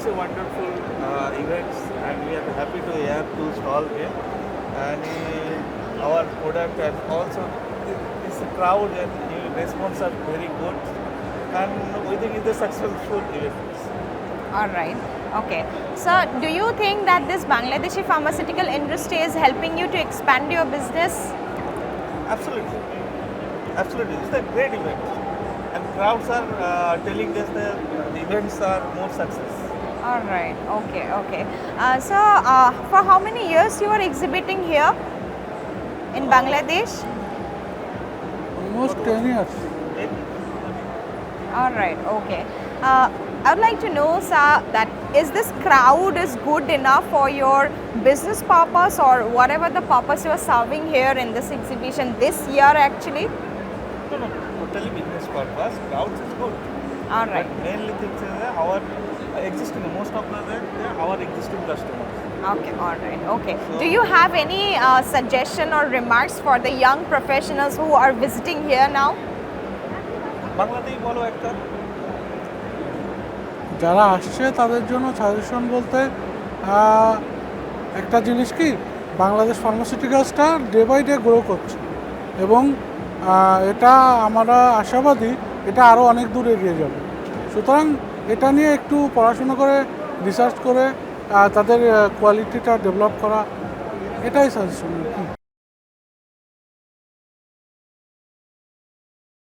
a wonderful events, and we are happy to have to stall here. And our product and also this crowd and the response are very good, and we think it's a successful event. All right. Okay. So, do you think that this Bangladeshi pharmaceutical industry is helping you to expand your business? Absolutely, absolutely. It's a great event, and crowds are telling us that the events are more success. All right. Okay. Okay. So, for how many years you are exhibiting here in Bangladesh? Almost 10 years. All right. Okay. I would like to know, sir, that is this crowd is good enough for your business purpose or whatever the purpose you are serving here in this exhibition this year actually? No, totally business purpose. Crowds is good. All right. But mainly things is that our existing, most of the they are our existing customers. Okay, all right, okay. Do you have any suggestion or remarks for the young professionals who are visiting here now? বাংলাতেই বলো একটা। যারা আসছে তাদের জন্য suggestion বলতে একটা জিনিস কি বাংলাদেশ ফার্মাসিউটিক্যালসটা ডে বাই ডে গ্রো করছে এবং এটা আমরা আশাবাদী এটা আরও অনেক দূর এগিয়ে যাবে। সুতরাং এটা নিয়ে একটু পড়াশোনা করে রিসার্চ করে তাদের কোয়ালিটিটা ডেভেলপ করা এটাই সাজেশন।